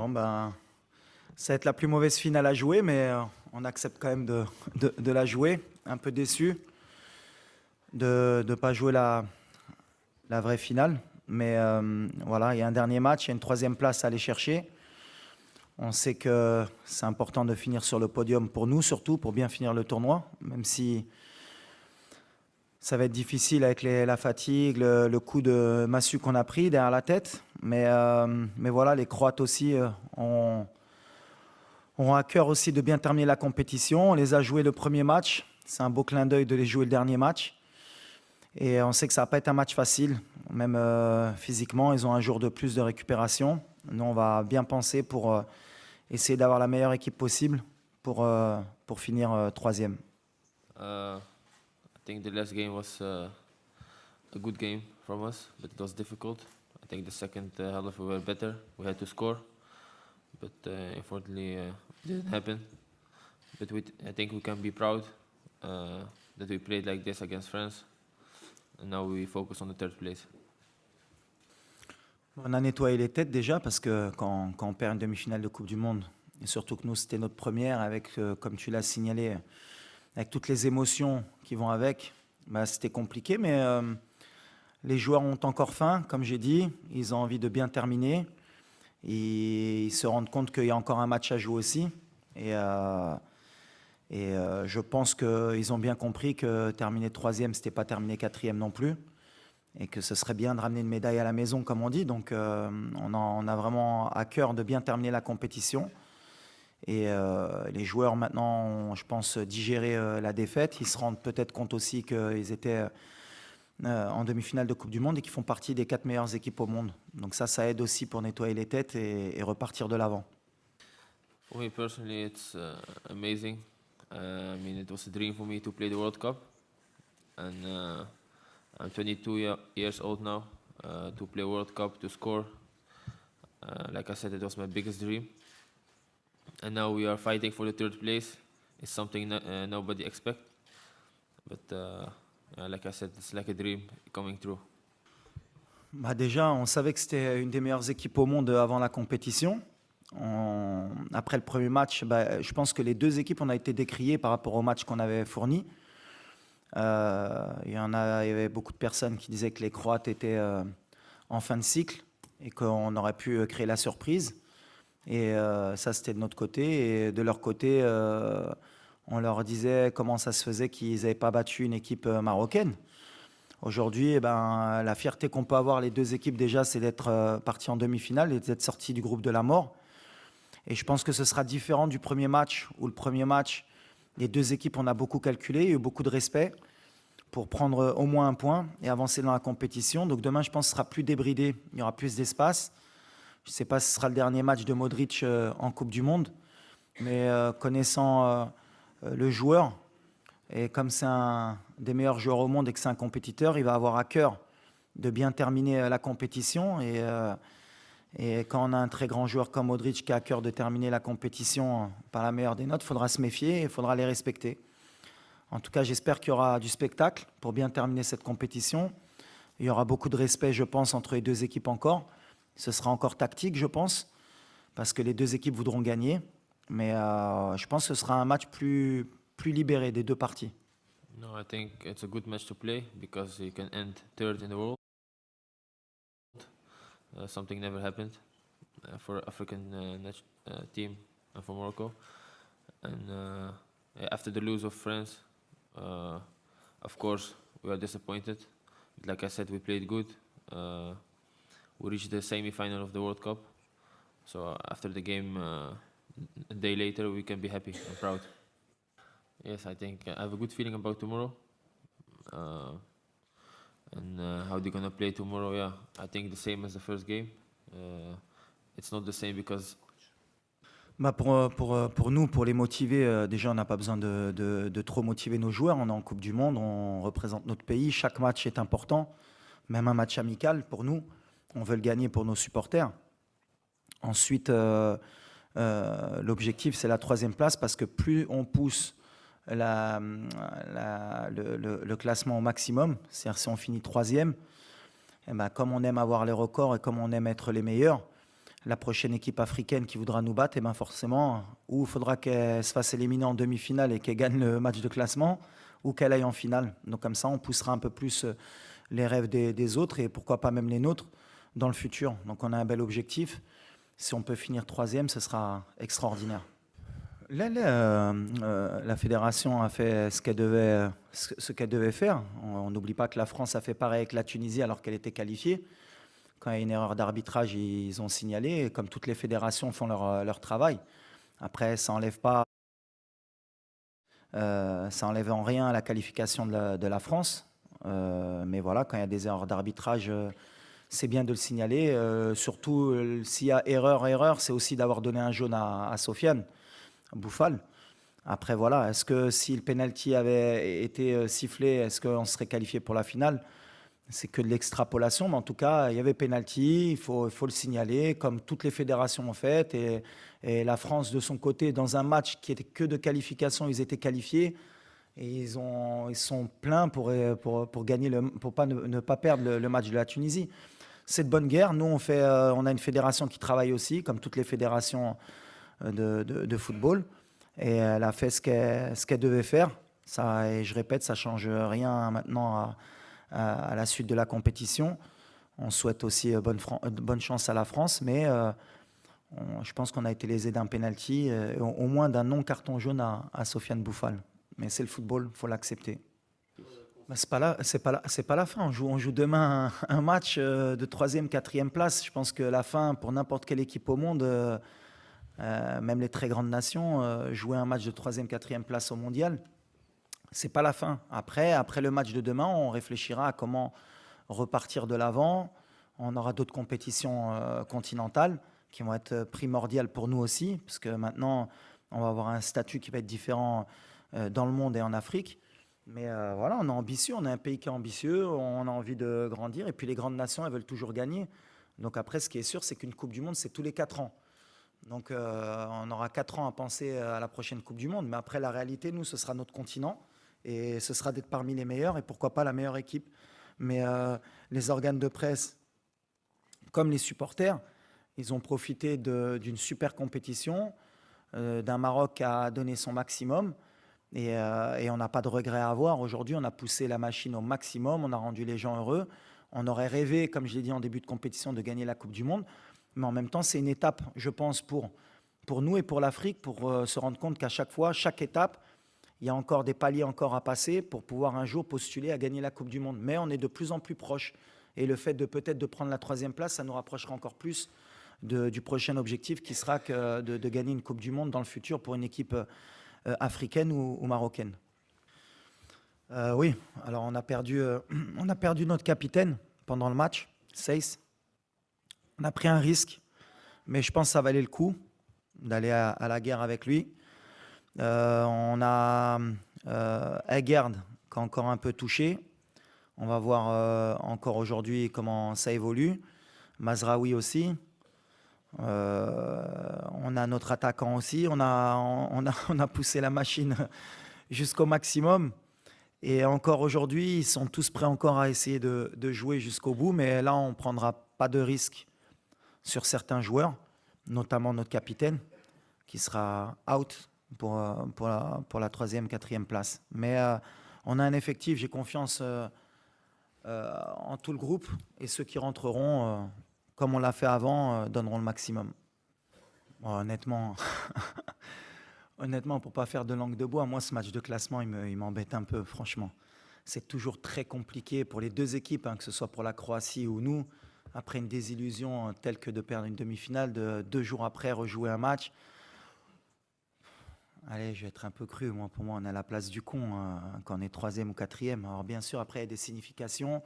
Bon, ben, ça va être la plus mauvaise finale à jouer, mais on accepte quand même de la jouer. Un peu déçu de ne pas jouer la vraie finale. Mais voilà, il y a un dernier match, il y a une troisième place à aller chercher. On sait que c'est important de finir sur le podium pour nous, surtout pour bien finir le tournoi, même si ça va être difficile avec la fatigue, le coup de massue qu'on a pris derrière la tête. Mais voilà, les Croates aussi ont à cœur aussi de bien terminer la compétition. On les a joués le premier match. C'est un beau clin d'œil de les jouer le dernier match. Et on sait que ça ne va pas être un match facile. Même physiquement, ils ont un jour de plus de récupération. Nous, on va bien penser pour essayer d'avoir la meilleure équipe possible pour finir troisième. I think the last game was a good game from us, but it was difficult. I think the second half we were better. We had to score, but unfortunately it didn't happen. But I think we can be proud that we played like this against France, and now we focus on the third place. On a nettoyé les têtes déjà parce que quand on perd une demi-finale de Coupe du Monde, et surtout que nous c'était notre première avec, comme tu l'as signalé, avec toutes les émotions qui vont avec, bah, c'était compliqué, mais les joueurs ont encore faim, comme j'ai dit, ils ont envie de bien terminer, et ils se rendent compte qu'il y a encore un match à jouer aussi, et je pense qu'ils ont bien compris que terminer troisième, ce n'était pas terminer quatrième non plus, et que ce serait bien de ramener une médaille à la maison, comme on dit, donc on a vraiment à cœur de bien terminer la compétition. Et les joueurs maintenant ont, je pense, digéré la défaite. Ils se rendent peut-être compte aussi qu'ils étaient en demi-finale de Coupe du Monde et qu'ils font partie des 4 meilleures équipes au monde. Donc ça aide aussi pour nettoyer les têtes et repartir de l'avant. For me personally, it's amazing. I mean, it was a dream for me to play the World Cup, and I'm 22 years old now. To play World Cup, to score, like I said, it was my biggest dream. And now we are fighting for the third place. It's something nobody expect. But like I said, it's like a dream coming true. Bah déjà, on savait que c'était une des meilleures équipes au monde avant la compétition. Après le premier match, bah, je pense que les deux équipes ont été décriées par rapport au match qu'on avait fourni. Il y avait beaucoup de personnes qui disaient que les Croates étaient en fin de cycle et qu'on aurait pu créer la surprise. Et ça, c'était de notre côté. Et de leur côté, on leur disait comment ça se faisait qu'ils n'avaient pas battu une équipe marocaine. Aujourd'hui, eh ben, la fierté qu'on peut avoir les deux équipes déjà, c'est d'être partis en demi-finale et d'être sortis du groupe de la mort. Et je pense que ce sera différent du premier match, où le premier match, les deux équipes, on a beaucoup calculé, il y a eu beaucoup de respect pour prendre au moins un point et avancer dans la compétition. Donc demain, je pense que ce sera plus débridé, il y aura plus d'espace. Je ne sais pas si ce sera le dernier match de Modric en Coupe du Monde, mais connaissant le joueur, et comme c'est un des meilleurs joueurs au monde et que c'est un compétiteur, il va avoir à cœur de bien terminer la compétition. Et quand on a un très grand joueur comme Modric qui a à cœur de terminer la compétition par la meilleure des notes, il faudra se méfier et il faudra les respecter. En tout cas, j'espère qu'il y aura du spectacle pour bien terminer cette compétition. Il y aura beaucoup de respect, je pense, entre les deux équipes encore. Ce sera encore tactique, je pense, parce que les deux équipes voudront gagner. Mais je pense que ce sera un match plus libéré des deux parties. No, I think it's a good match to play because you can end third in the world. Something never happened for African team and for Morocco. And after the lose of France, of course, we are disappointed. But like I said, we played good. We reached the semi-final of the World Cup. So after the game, a day later, we can be happy and proud. Yes, I think I have a good feeling about tomorrow. And how they're gonna play tomorrow, yeah, I think the same as the first game. It's not the same because Bah pour nous, pour les motiver, déjà, on n'a pas besoin de trop motiver nos joueurs. On est en Coupe du Monde, on représente notre pays. Chaque match est important, même un match amical pour nous. On veut le gagner pour nos supporters. Ensuite, l'objectif, c'est la 3e place parce que plus on pousse le classement au maximum, c'est-à-dire si on finit 3e, eh ben, comme on aime avoir les records et comme on aime être les meilleurs, la prochaine équipe africaine qui voudra nous battre, et ben forcément, ou il faudra qu'elle se fasse éliminer en demi-finale et qu'elle gagne le match de classement, ou qu'elle aille en finale. Donc comme ça, on poussera un peu plus les rêves des autres et pourquoi pas même les nôtres dans le futur. Donc on a un bel objectif. Si on peut finir troisième, ce sera extraordinaire. La fédération a fait ce qu'elle devait faire. On n'oublie pas que la France a fait pareil avec la Tunisie alors qu'elle était qualifiée. Quand il y a une erreur d'arbitrage, ils ont signalé. Et comme toutes les fédérations font leur travail. Après, ça n'enlève pas, ça enlève en rien la qualification de la France. Mais voilà, quand il y a des erreurs d'arbitrage, c'est bien de le signaler. Surtout s'il y a erreur, c'est aussi d'avoir donné un jaune à Sofiane Bouffal. Après, voilà, est-ce que si le penalty avait été sifflé, est-ce qu'on serait qualifié pour la finale? C'est que de l'extrapolation, mais en tout cas, il y avait penalty, il faut le signaler, comme toutes les fédérations ont fait. Et la France, de son côté, dans un match qui était que de qualification, ils étaient qualifiés. Et ils sont pleins pour gagner pour ne pas perdre le match de la Tunisie. C'est de bonne guerre. Nous, on a une fédération qui travaille aussi, comme toutes les fédérations de football. Et elle a fait ce qu'elle devait faire. Ça, et je répète, ça ne change rien maintenant à la suite de la compétition. On souhaite aussi bonne chance à la France, mais je pense qu'on a été lésé d'un penalty, au moins d'un non-carton jaune à Sofiane Bouffal. Mais c'est le football, il faut l'accepter. Ben, c'est pas la fin. On joue demain un match de 3e, 4e place. Je pense que la fin, pour n'importe quelle équipe au monde, même les très grandes nations, jouer un match de 3e, 4e place au mondial, c'est pas la fin. Après le match de demain, on réfléchira à comment repartir de l'avant. On aura d'autres compétitions continentales qui vont être primordiales pour nous aussi, parce que maintenant, on va avoir un statut qui va être différent dans le monde et en Afrique. Mais voilà, on est ambitieux, on est un pays qui est ambitieux, on a envie de grandir. Et puis les grandes nations, elles veulent toujours gagner. Donc après, ce qui est sûr, c'est qu'une Coupe du Monde, c'est tous les 4 ans. Donc on aura 4 ans à penser à la prochaine Coupe du Monde. Mais après, la réalité, nous, ce sera notre continent. Et ce sera d'être parmi les meilleurs et pourquoi pas la meilleure équipe. Mais les organes de presse, comme les supporters, ils ont profité d'une super compétition, d'un Maroc qui a donné son maximum. Et on n'a pas de regret à avoir. Aujourd'hui, on a poussé la machine au maximum, on a rendu les gens heureux. On aurait rêvé, comme je l'ai dit en début de compétition, de gagner la Coupe du Monde. Mais en même temps, c'est une étape, je pense, pour nous et pour l'Afrique, pour se rendre compte qu'à chaque fois, chaque étape, il y a encore des paliers encore à passer pour pouvoir un jour postuler à gagner la Coupe du Monde. Mais on est de plus en plus proche. Et le fait de peut-être de prendre la 3e place, ça nous rapprochera encore plus du prochain objectif qui sera de gagner une Coupe du Monde dans le futur pour une équipe africaine ou marocaine. Oui, alors on a perdu notre capitaine pendant le match, Seiss. On a pris un risque, mais je pense que ça valait le coup d'aller à la guerre avec lui. On a Egerd qui a encore un peu touché. On va voir encore aujourd'hui comment ça évolue. Mazraoui aussi. On a notre attaquant aussi. On a poussé la machine jusqu'au maximum. Et encore aujourd'hui, ils sont tous prêts encore à essayer de jouer jusqu'au bout. Mais là, on ne prendra pas de risque sur certains joueurs, notamment notre capitaine, qui sera out pour la 3e, 4e place. Mais on a un effectif, j'ai confiance en tout le groupe. Et ceux qui rentreront, comme on l'a fait avant, donneront le maximum. Bon, honnêtement, pour ne pas faire de langue de bois, moi, ce match de classement, il m'embête un peu, franchement. C'est toujours très compliqué pour les deux équipes, hein, que ce soit pour la Croatie ou nous. Après une désillusion telle que de perdre une demi-finale, 2 jours après, rejouer un match. Allez, je vais être un peu cru. Pour moi, on est à la place du con quand on est 3e ou 4e. Alors bien sûr, après, il y a des significations.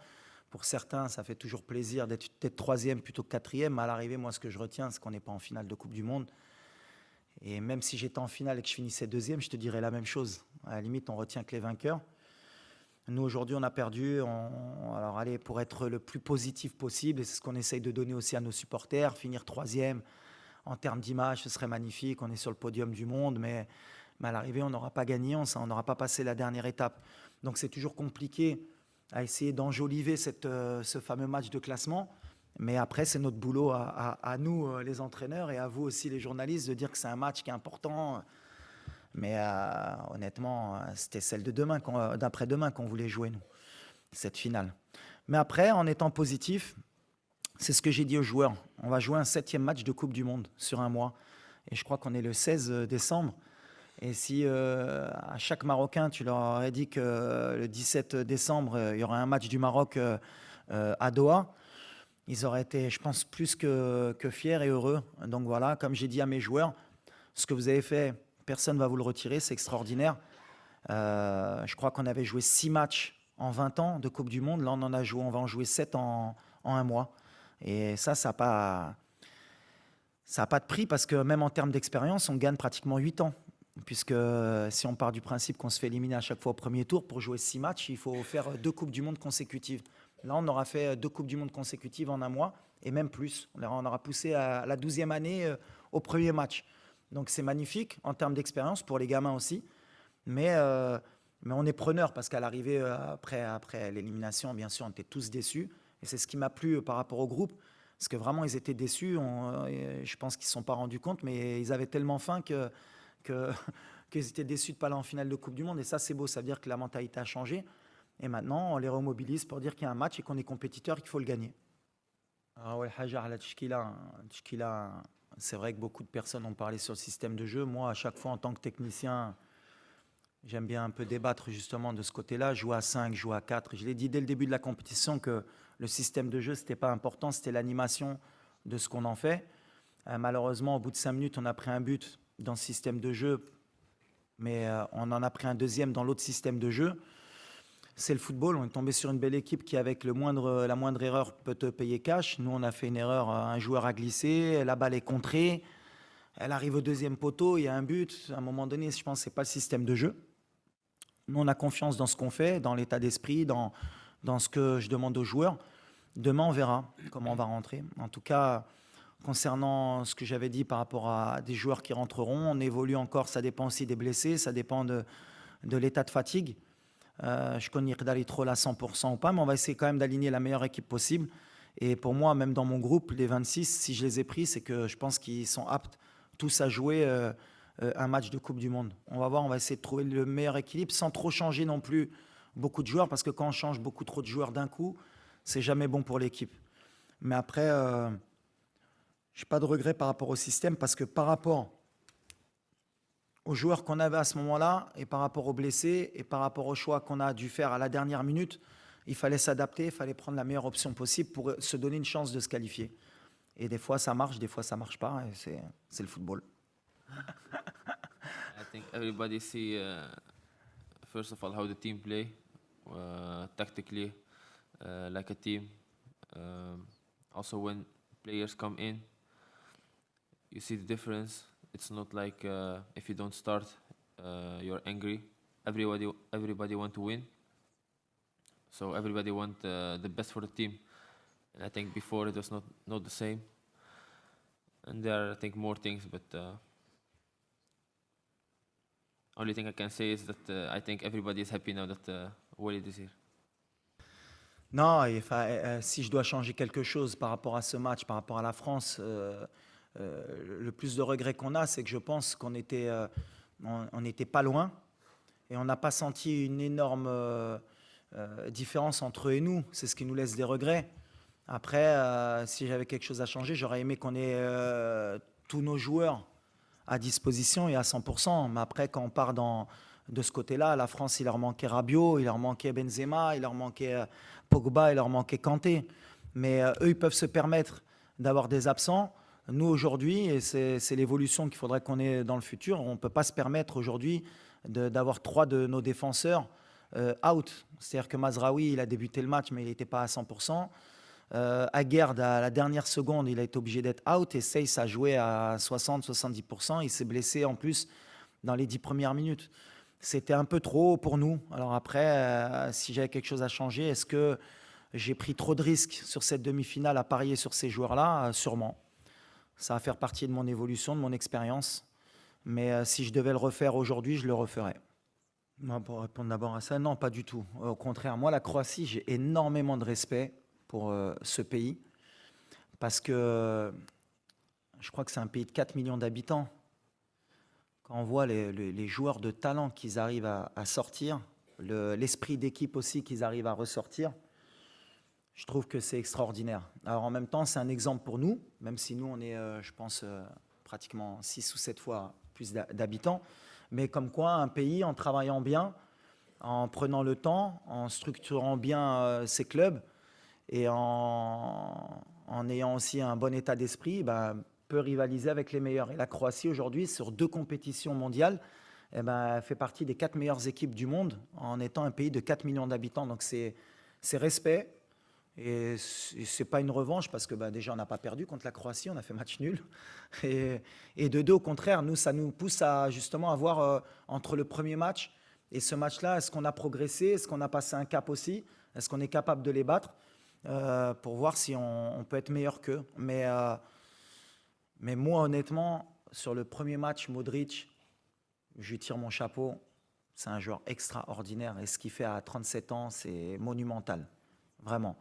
Pour certains, ça fait toujours plaisir d'être 3e plutôt que 4e. À l'arrivée, moi, ce que je retiens, c'est qu'on n'est pas en finale de Coupe du Monde. Et même si j'étais en finale et que je finissais 2e, je te dirais la même chose. À la limite, on retient que les vainqueurs. Nous, aujourd'hui, on a perdu. Alors, allez, pour être le plus positif possible, et c'est ce qu'on essaye de donner aussi à nos supporters, finir 3e, en termes d'image, ce serait magnifique. On est sur le podium du monde, mais à l'arrivée, on n'aura pas gagné, on n'aura pas passé la dernière étape. Donc, c'est toujours compliqué à essayer d'enjoliver ce fameux match de classement. Mais après, c'est notre boulot à nous, les entraîneurs, et à vous aussi, les journalistes, de dire que c'est un match qui est important. Mais honnêtement, c'était celle de demain, d'après-demain qu'on voulait jouer, nous, cette finale. Mais après, en étant positif, c'est ce que j'ai dit aux joueurs. On va jouer un 7e match de Coupe du Monde sur un mois. Et je crois qu'on est le 16 décembre. Et si à chaque Marocain, tu leur aurais dit que le 17 décembre, il y aura un match du Maroc à Doha, ils auraient été, je pense, plus que fiers et heureux. Donc voilà, comme j'ai dit à mes joueurs, ce que vous avez fait, personne ne va vous le retirer, c'est extraordinaire. Je crois qu'on avait joué 6 matchs en 20 ans de Coupe du Monde. Là, on va en jouer 7 en un mois. Et ça n'a pas de prix, parce que même en termes d'expérience, on gagne pratiquement 8 ans. Puisque si on part du principe qu'on se fait éliminer à chaque fois au premier tour, pour jouer 6 matchs, il faut faire 2 Coupes du Monde consécutives. Là, on aura fait 2 Coupes du Monde consécutives en un mois, et même plus. On aura poussé à la 12e année au premier match. Donc c'est magnifique en termes d'expérience pour les gamins aussi. Mais on est preneur, parce qu'à l'arrivée, après l'élimination, bien sûr, on était tous déçus. Et c'est ce qui m'a plu par rapport au groupe, parce que vraiment, ils étaient déçus. Je pense qu'ils ne se sont pas rendus compte, mais ils avaient tellement faim qu'ils étaient déçus de ne pas aller en finale de Coupe du Monde. Et ça, c'est beau, ça veut dire que la mentalité a changé. Et maintenant, on les remobilise pour dire qu'il y a un match et qu'on est compétiteur et qu'il faut le gagner. Ah ouais, Hajar, la Tchkila, c'est vrai que beaucoup de personnes ont parlé sur le système de jeu. Moi, à chaque fois, en tant que technicien, j'aime bien un peu débattre justement de ce côté-là, jouer à 5, jouer à 4. Je l'ai dit dès le début de la compétition que le système de jeu, ce n'était pas important, c'était l'animation de ce qu'on en fait. Malheureusement, au bout de 5 minutes, on a pris un but dans ce système de jeu, mais on en a pris un deuxième dans l'autre système de jeu. C'est le football, on est tombé sur une belle équipe qui, avec la moindre erreur, peut te payer cash. Nous, on a fait une erreur, un joueur a glissé, la balle est contrée, elle arrive au deuxième poteau, il y a un but. À un moment donné, je pense que ce n'est pas le système de jeu. Nous, on a confiance dans ce qu'on fait, dans l'état d'esprit, dans ce que je demande aux joueurs. Demain, on verra comment on va rentrer. En tout cas, concernant ce que j'avais dit par rapport à des joueurs qui rentreront, on évolue encore, ça dépend aussi des blessés, ça dépend de l'état de fatigue. Je connais d'aller trop à 100% ou pas, mais on va essayer quand même d'aligner la meilleure équipe possible. Et pour moi, même dans mon groupe, les 26, si je les ai pris, c'est que je pense qu'ils sont aptes tous à jouer un match de Coupe du Monde. On va voir, on va essayer de trouver le meilleur équilibre sans trop changer non plus beaucoup de joueurs, parce que quand on change beaucoup trop de joueurs d'un coup, c'est jamais bon pour l'équipe. Mais après, je n'ai pas de regret par rapport au système, parce que par rapport aux joueurs qu'on avait à ce moment-là, et par rapport aux blessés, et par rapport au choix qu'on a dû faire à la dernière minute, il fallait s'adapter, il fallait prendre la meilleure option possible pour se donner une chance de se qualifier. Et des fois ça marche, des fois ça marche pas, et c'est le football. I think everybody see first of all how the team play tactically like a team. Also when players come in, you see the difference. It's not like if you don't start, you're angry. Everybody want to win. So everybody want the best for the team. And I think before it was not the same. And there are, I think, more things, but only thing I can say is that I think everybody is happy now that Walid is here. Non, si je dois changer quelque chose par rapport à ce match, par rapport à la France, le plus de regrets qu'on a, c'est que je pense qu'on était, on n'était pas loin, et on n'a pas senti une énorme différence entre eux et nous. C'est ce qui nous laisse des regrets. Après, si j'avais quelque chose à changer, j'aurais aimé qu'on ait tous nos joueurs à disposition et à 100%. Mais après, quand on part de ce côté-là, la France, il leur manquait Rabiot, il leur manquait Benzema, il leur manquait Pogba, il leur manquait Kanté. Mais eux, ils peuvent se permettre d'avoir des absents. Nous, aujourd'hui, et c'est l'évolution qu'il faudrait qu'on ait dans le futur, on ne peut pas se permettre aujourd'hui d'avoir 3 de nos défenseurs out. C'est-à-dire que Mazraoui, il a débuté le match, mais il n'était pas à 100%. Aguerd, à la dernière seconde, il a été obligé d'être out, et Seyss a joué à 60-70%. Il s'est blessé en plus dans les 10 premières minutes. C'était un peu trop pour nous. Alors après, si j'avais quelque chose à changer, est-ce que j'ai pris trop de risques sur cette demi-finale à parier sur ces joueurs-là? Sûrement. Ça va faire partie de mon évolution, de mon expérience. Mais si je devais le refaire aujourd'hui, je le referais. Moi, pour répondre d'abord à ça, non, pas du tout. Au contraire, moi, la Croatie, j'ai énormément de respect pour ce pays. parce que je crois que c'est un pays de 4 millions d'habitants. Quand on voit les joueurs de talent qu'ils arrivent à sortir, l'esprit d'équipe aussi qu'ils arrivent à ressortir, je trouve que c'est extraordinaire. Alors en même temps, c'est un exemple pour nous, même si nous, on est, je pense, pratiquement 6 ou 7 fois plus d'habitants. Mais comme quoi, un pays, en travaillant bien, en prenant le temps, en structurant bien ses clubs et en ayant aussi un bon état d'esprit, ben, peut rivaliser avec les meilleurs. Et la Croatie, aujourd'hui, sur 2 compétitions mondiales, eh ben, fait partie des 4 meilleures équipes du monde en étant un pays de 4 millions d'habitants. Donc c'est respect. Et ce n'est pas une revanche parce que bah, déjà, on n'a pas perdu contre la Croatie, on a fait match nul. Et de deux, au contraire, nous, ça nous pousse à justement avoir entre le premier match et ce match-là, est-ce qu'on a progressé? Est-ce qu'on a passé un cap aussi? Est-ce qu'on est capable de les battre pour voir si on peut être meilleur qu'eux? Mais moi, honnêtement, sur le premier match, Modric, je lui tire mon chapeau. C'est un joueur extraordinaire. Et ce qu'il fait à 37 ans, c'est monumental. Vraiment.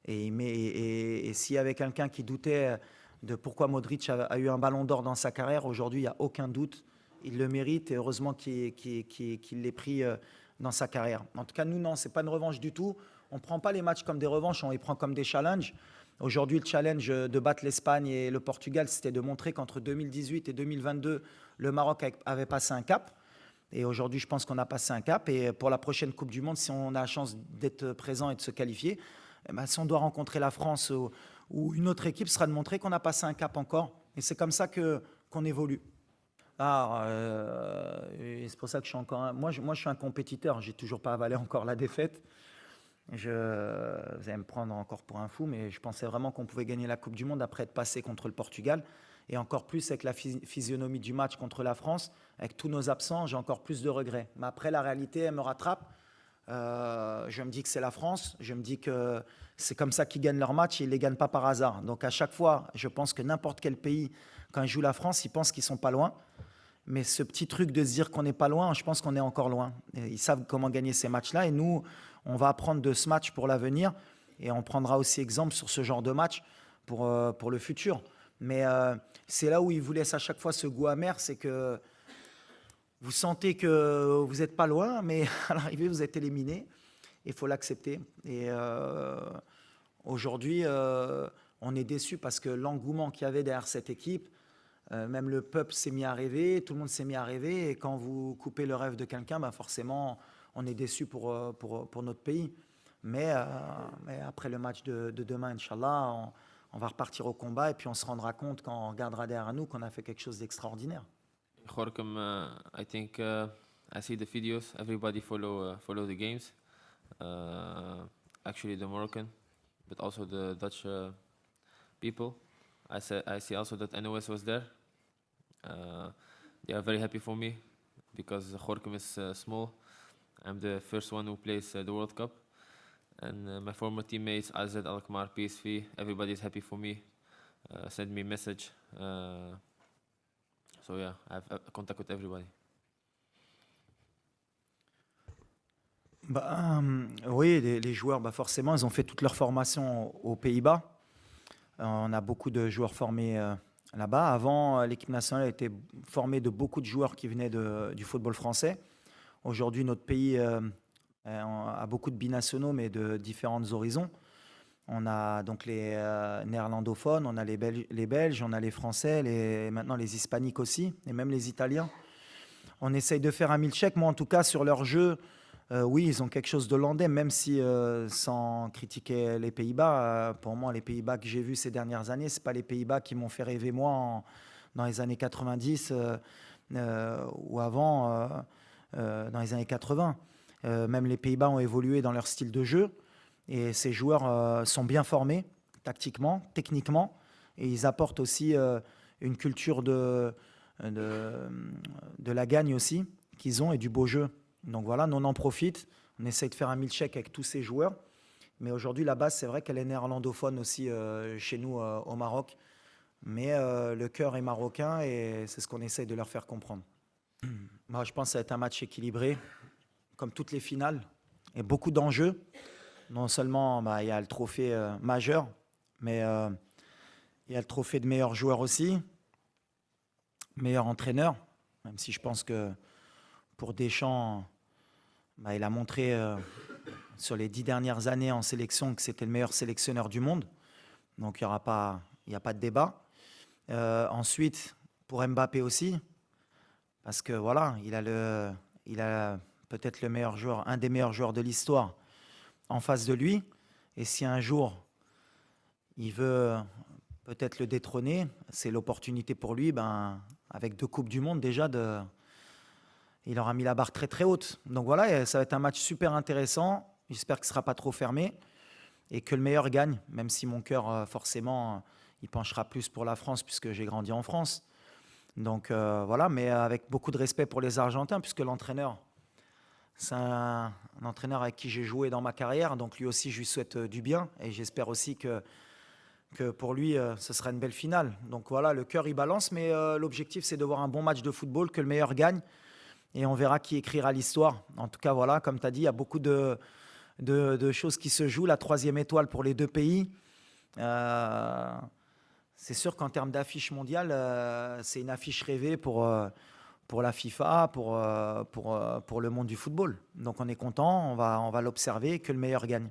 Et s'il y avait quelqu'un qui doutait de pourquoi Modric a eu un ballon d'or dans sa carrière, aujourd'hui, il n'y a aucun doute. Il le mérite et heureusement qu'il l'ait pris dans sa carrière. En tout cas, nous, non, ce n'est pas une revanche du tout. On ne prend pas les matchs comme des revanches, on les prend comme des challenges. Aujourd'hui, le challenge de battre l'Espagne et le Portugal, c'était de montrer qu'entre 2018 et 2022, le Maroc avait passé un cap. Et aujourd'hui, je pense qu'on a passé un cap. Et pour la prochaine Coupe du Monde, si on a la chance d'être présent et de se qualifier, eh ben, si on doit rencontrer la France ou une autre équipe, ce sera de montrer qu'on a passé un cap encore. Et c'est comme ça qu'on évolue. Et c'est pour ça que je suis encore moi, je suis un compétiteur. J'ai toujours pas avalé encore la défaite. Vous allez me prendre encore pour un fou, mais je pensais vraiment qu'on pouvait gagner la Coupe du Monde après être passé contre le Portugal. Et encore plus avec la physionomie du match contre la France, avec tous nos absents, j'ai encore plus de regrets. Mais après, la réalité, elle me rattrape. Je me dis que c'est la France. Je me dis que c'est comme ça qu'ils gagnent leur match et ils ne les gagnent pas par hasard. Donc à chaque fois, je pense que n'importe quel pays, quand ils jouent la France, ils pensent qu'ils ne sont pas loin. Mais ce petit truc de se dire qu'on n'est pas loin, je pense qu'on est encore loin. Et ils savent comment gagner ces matchs-là. Et nous, on va apprendre de ce match pour l'avenir. Et on prendra aussi exemple sur ce genre de match pour le futur. Mais c'est là où ils vous laissent à chaque fois ce goût amer, c'est que vous sentez que vous n'êtes pas loin, mais à l'arrivée, vous êtes éliminé. Il faut l'accepter. Et aujourd'hui, on est déçus parce que l'engouement qu'il y avait derrière cette équipe, même le peuple s'est mis à rêver, tout le monde s'est mis à rêver. Et quand vous coupez le rêve de quelqu'un, ben forcément, on est déçu pour notre pays. Mais après le match de demain, Inch'Allah, on va repartir au combat et puis on se rendra compte quand on regardera derrière nous qu'on a fait quelque chose d'extraordinaire. Jorkum, I think I see the videos. Everybody follow the games. Actually, the Moroccan, but also the Dutch people. I see also that NOS was there. They are very happy for me because Jorkum is small. I'm the first one who plays the World Cup. And my former teammates, Azad, Alkmaar, PSV, everybody is happy for me. Send me a message. So yeah, I have contact with everybody. Oui, les joueurs, forcément, ils ont fait toute leur formation aux Pays-Bas. On a beaucoup de joueurs formés là-bas. Avant, l'équipe nationale était formée de beaucoup de joueurs qui venaient du football français. Aujourd'hui, notre pays a beaucoup de binationaux, mais de différents horizons. On a donc les néerlandophones, on a les Belges, on a les Français, maintenant les Hispaniques aussi, et même les Italiens. On essaye de faire un milkshake. Moi, en tout cas, sur leur jeu, oui, ils ont quelque chose d'hollandais, même si, sans critiquer les Pays-Bas, pour moi, les Pays-Bas que j'ai vus ces dernières années, ce n'est pas les Pays-Bas qui m'ont fait rêver, moi, dans les années 90 ou avant, dans les années 80. Même les Pays-Bas ont évolué dans leur style de jeu. Et ces joueurs sont bien formés, tactiquement, techniquement. Et ils apportent aussi une culture de la gagne aussi qu'ils ont et du beau jeu. Donc voilà, nous on en profite. On essaye de faire un milkshake avec tous ces joueurs. Mais aujourd'hui, la base, c'est vrai qu'elle est néerlandophone aussi chez nous au Maroc. Mais le cœur est marocain et c'est ce qu'on essaye de leur faire comprendre. Moi, je pense que ça va être un match équilibré, comme toutes les finales, et beaucoup d'enjeux. Non seulement il y a le trophée majeur, mais Il y a le trophée de meilleur joueur aussi, meilleur entraîneur, même si je pense que pour Deschamps, bah, il a montré sur les 10 dernières années en sélection que c'était le meilleur sélectionneur du monde. Donc il n'y a pas de débat. Ensuite, pour Mbappé aussi, parce que voilà, il a peut-être le meilleur joueur, un des meilleurs joueurs de l'histoire en face de lui. Et si un jour il veut peut-être le détrôner, c'est l'opportunité pour lui, ben, avec 2 Coupes du Monde déjà, il aura mis la barre très très haute. Donc voilà, ça va être un match super intéressant. J'espère que ce ne sera pas trop fermé et que le meilleur gagne, même si mon cœur, forcément, il penchera plus pour la France puisque j'ai grandi en France. Donc voilà, mais avec beaucoup de respect pour les Argentins, puisque l'entraîneur, c'est un entraîneur avec qui j'ai joué dans ma carrière. Donc lui aussi, je lui souhaite du bien et j'espère aussi que pour lui, ce sera une belle finale. Donc voilà, le cœur, il balance, mais l'objectif, c'est de voir un bon match de football, que le meilleur gagne et on verra qui écrira l'histoire. En tout cas, voilà, comme tu as dit, il y a beaucoup de choses qui se jouent. La 3e étoile pour les 2 pays. C'est sûr qu'en termes d'affiche mondiale, c'est une affiche rêvée pour la FIFA, pour le monde du football. Donc on est content, on va l'observer, que le meilleur gagne.